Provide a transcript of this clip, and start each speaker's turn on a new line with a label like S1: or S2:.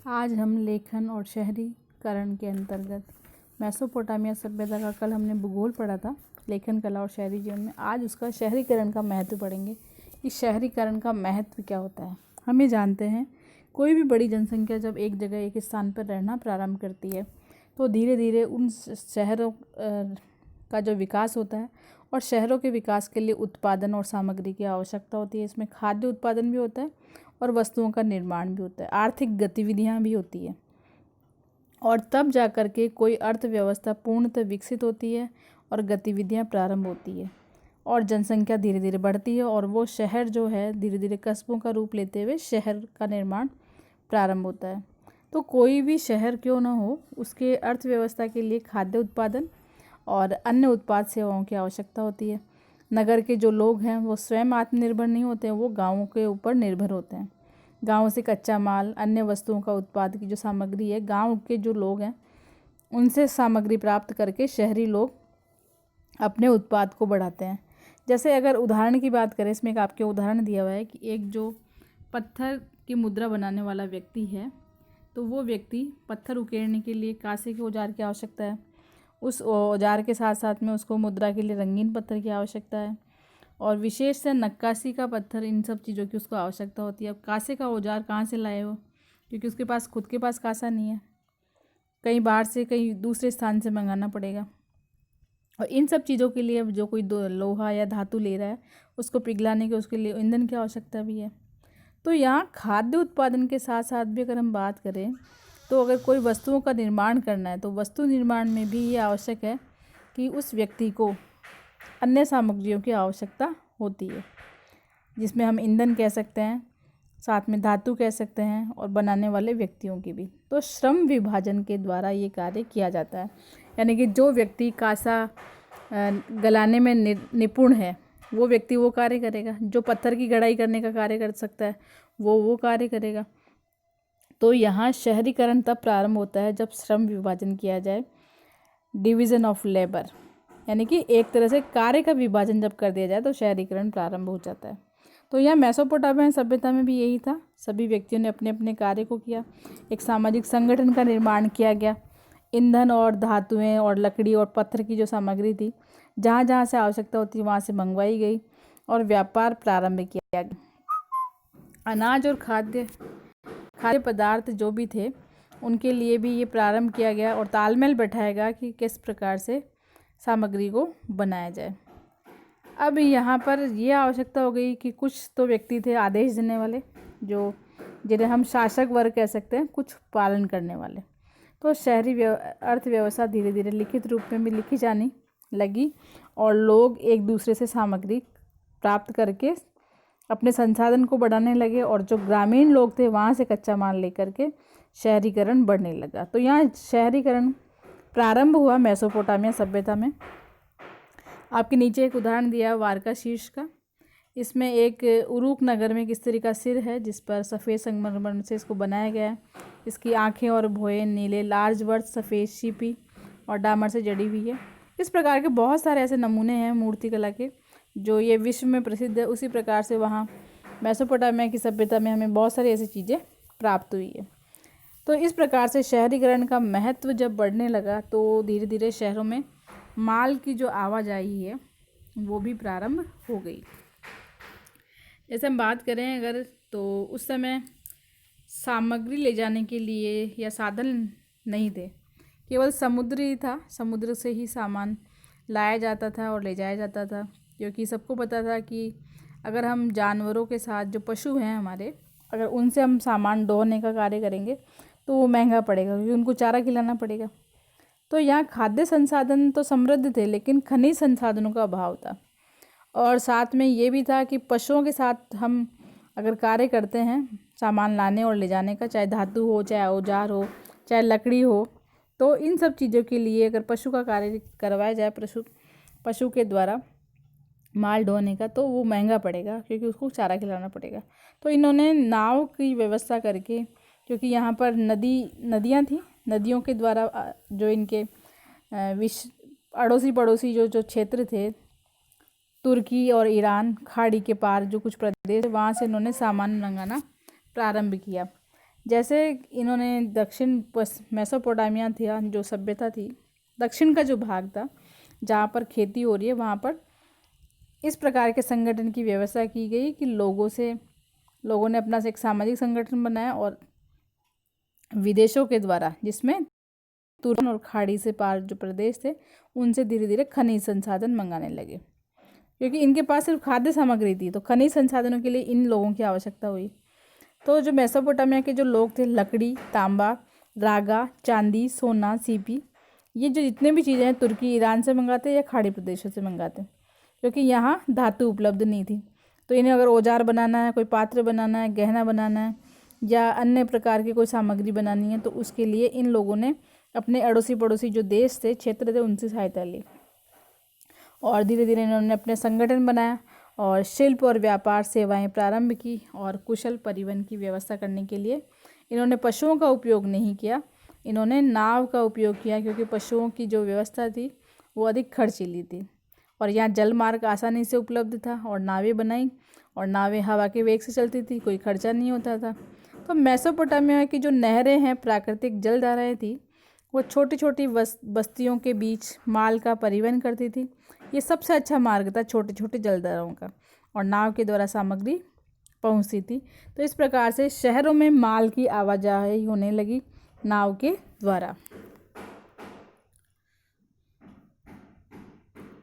S1: आज हम लेखन और शहरीकरण के अंतर्गत मेसोपोटामिया सभ्यता का कल हमने भूगोल पढ़ा था। लेखन कला और शहरी जीवन में आज उसका शहरीकरण का महत्व पढ़ेंगे कि शहरीकरण का महत्व क्या होता है। हम ये जानते हैं कोई भी बड़ी जनसंख्या जब एक जगह एक स्थान पर रहना प्रारंभ करती है तो धीरे धीरे उन शहरों का जो विकास होता है और शहरों के विकास के लिए उत्पादन और सामग्री की आवश्यकता होती है। इसमें खाद्य उत्पादन भी होता है और वस्तुओं का निर्माण भी होता है, आर्थिक गतिविधियां भी होती है और तब जाकर के कोई अर्थव्यवस्था पूर्णतः विकसित होती है और गतिविधियां प्रारंभ होती है और जनसंख्या धीरे धीरे बढ़ती है और वो शहर जो है धीरे धीरे कस्बों का रूप लेते हुए शहर का निर्माण प्रारंभ होता है। तो कोई भी शहर क्यों ना हो, उसके अर्थव्यवस्था के लिए खाद्य उत्पादन और अन्य उत्पाद सेवाओं की आवश्यकता होती है। नगर के जो लोग हैं वो स्वयं आत्मनिर्भर नहीं होते हैं, वो गाँवों के ऊपर निर्भर होते हैं। गाँव से कच्चा माल, अन्य वस्तुओं का उत्पाद की जो सामग्री है, गाँव के जो लोग हैं उनसे सामग्री प्राप्त करके शहरी लोग अपने उत्पाद को बढ़ाते हैं। जैसे अगर उदाहरण की बात करें, इसमें एक आपके उदाहरण दिया हुआ है कि एक जो पत्थर की मुद्रा बनाने वाला व्यक्ति है, तो वो व्यक्ति पत्थर उकेरने के लिए कांसे के औजार की आवश्यकता है। उस औजार के साथ साथ में उसको मुद्रा के लिए रंगीन पत्थर की आवश्यकता है और विशेष से नक्काशी का पत्थर, इन सब चीज़ों की उसको आवश्यकता होती है। अब कांसे का औजार कहाँ से लाए हो, क्योंकि उसके पास खुद के पास कांसा नहीं है, कहीं बाहर से कहीं दूसरे स्थान से मंगाना पड़ेगा। और इन सब चीज़ों के लिए अब जो कोई लोहा या धातु ले रहा है उसको पिघलाने के उसके लिए ईंधन की आवश्यकता भी है। तो यहाँ खाद्य उत्पादन के साथ साथ भी अगर हम बात करें तो अगर कोई वस्तुओं का निर्माण करना है तो वस्तु निर्माण में भी ये आवश्यक है कि उस व्यक्ति को अन्य सामग्रियों की आवश्यकता होती है, जिसमें हम ईंधन कह सकते हैं, साथ में धातु कह सकते हैं और बनाने वाले व्यक्तियों की भी। तो श्रम विभाजन के द्वारा ये कार्य किया जाता है, यानी कि जो व्यक्ति कांसा गलाने में निपुण है वो व्यक्ति वो कार्य करेगा, जो पत्थर की गढ़ाई करने का कार्य कर सकता है वो कार्य करेगा। तो यहाँ शहरीकरण तब प्रारंभ होता है जब श्रम विभाजन किया जाए, डिवीज़न ऑफ लेबर, यानी कि एक तरह से कार्य का विभाजन जब कर दिया जाए तो शहरीकरण प्रारंभ हो जाता है। तो यह मेसोपोटामिया सभ्यता में भी यही था। सभी व्यक्तियों ने अपने अपने कार्य को किया, एक सामाजिक संगठन का निर्माण किया गया। ईंधन और धातुएं और लकड़ी और पत्थर की जो सामग्री थी जहाँ जहाँ से आवश्यकता होती वहाँ से मंगवाई गई और व्यापार प्रारंभ किया गया। अनाज और खाद्य पदार्थ जो भी थे उनके लिए भी ये प्रारंभ किया गया और तालमेल बैठाया गया कि किस प्रकार से सामग्री को बनाया जाए। अब यहाँ पर यह आवश्यकता हो गई कि कुछ तो व्यक्ति थे आदेश देने वाले, जो जिन्हें हम शासक वर्ग कह सकते हैं, कुछ पालन करने वाले। तो शहरी अर्थव्यवस्था धीरे धीरे लिखित रूप में भी लिखी जाने लगी और लोग एक दूसरे से सामग्री प्राप्त करके अपने संसाधन को बढ़ाने लगे और जो ग्रामीण लोग थे वहाँ से कच्चा माल लेकर के शहरीकरण बढ़ने लगा। तो यहाँ शहरीकरण प्रारंभ हुआ मेसोपोटामिया सभ्यता में। आपके नीचे एक उदाहरण दिया है वारका शीर्ष का। इसमें एक उरूक नगर में एक स्त्री का सिर है जिस पर सफ़ेद संगमरमर से इसको बनाया गया है। इसकी आंखें और भौहें नीले, लार्ज वर्ड सफ़ेद सीपी और डामर से जड़ी हुई है। इस प्रकार के बहुत सारे ऐसे नमूने हैं मूर्तिकला के जो ये विश्व में प्रसिद्ध है। उसी प्रकार से वहाँ मेसोपोटामिया की सभ्यता में हमें बहुत सारी ऐसी चीज़ें प्राप्त हुई है। तो इस प्रकार से शहरीकरण का महत्व जब बढ़ने लगा तो धीरे धीरे शहरों में माल की जो आवाजाही है वो भी प्रारंभ हो गई। जैसे हम बात करें अगर, तो उस समय सामग्री ले जाने के लिए या साधन नहीं थे, केवल समुद्र ही था। समुद्र से ही सामान लाया जाता था और ले जाया जाता था, क्योंकि सबको पता था कि अगर हम जानवरों के साथ जो पशु हैं हमारे, अगर उनसे हम सामान ढोने का कार्य करेंगे तो वो महंगा पड़ेगा, क्योंकि उनको चारा खिलाना पड़ेगा। तो यहाँ खाद्य संसाधन तो समृद्ध थे लेकिन खनिज संसाधनों का अभाव था और साथ में ये भी था कि पशुओं के साथ हम अगर कार्य करते हैं सामान लाने और ले जाने का, चाहे धातु हो, चाहे औजार हो, चाहे लकड़ी हो, तो इन सब चीज़ों के लिए अगर पशु का कार्य करवाया जाए, पशु के द्वारा माल ढोने का, तो वो महंगा पड़ेगा क्योंकि उसको चारा खिलाना पड़ेगा। तो इन्होंने नाव की व्यवस्था करके, क्योंकि यहाँ पर नदियाँ थी, नदियों के द्वारा जो इनके अड़ोसी पड़ोसी जो क्षेत्र थे, तुर्की और ईरान खाड़ी के पार जो कुछ प्रदेश, वहाँ से इन्होंने सामान मंगाना प्रारंभ किया। जैसे इन्होंने दक्षिण मेसोपोटामिया था, जो सभ्यता थी, दक्षिण का जो भाग था जहाँ पर खेती हो रही है, वहाँ पर इस प्रकार के संगठन की व्यवस्था की गई कि लोगों ने अपना से एक सामाजिक संगठन बनाया और विदेशों के द्वारा, जिसमें तुर्क और खाड़ी से पार जो प्रदेश थे, उनसे धीरे धीरे खनिज संसाधन मंगाने लगे, क्योंकि इनके पास सिर्फ खाद्य सामग्री थी, तो खनिज संसाधनों के लिए इन लोगों की आवश्यकता हुई। तो जो मेसोपोटामिया के जो लोग थे, लकड़ी, तांबा, रागा, चांदी, सोना, सीपी, ये जो जितने भी चीज़ें हैं तुर्की, ईरान से मंगाते या खाड़ी प्रदेशों से मंगाते, क्योंकि यहाँ धातु उपलब्ध नहीं थी। तो इन्हें अगर औजार बनाना है, कोई पात्र बनाना है, गहना बनाना है या अन्य प्रकार की कोई सामग्री बनानी है, तो उसके लिए इन लोगों ने अपने अड़ोसी पड़ोसी जो देश थे, क्षेत्र थे, उनसे सहायता ली और धीरे धीरे इन्होंने अपने संगठन बनाया और शिल्प और व्यापार सेवाएं प्रारंभ की। और कुशल परिवहन की व्यवस्था करने के लिए इन्होंने पशुओं का उपयोग नहीं किया, इन्होंने नाव का उपयोग किया, क्योंकि पशुओं की जो व्यवस्था थी वो अधिक खर्चीली थी और यहाँ जल मार्ग आसानी से उपलब्ध था और नावें बनाई, और नावें हवा के वेग से चलती थी, कोई खर्चा नहीं होता था। तो मेसोपोटामिया की जो नहरें हैं, प्राकृतिक जल धाराएँ थी, वो छोटी छोटी बस्तियों के बीच माल का परिवहन करती थी। ये सबसे अच्छा मार्ग था छोटे छोटे जलधाराओं का, और नाव के द्वारा सामग्री पहुंचती थी। तो इस प्रकार से शहरों में माल की आवाजाही होने लगी नाव के द्वारा।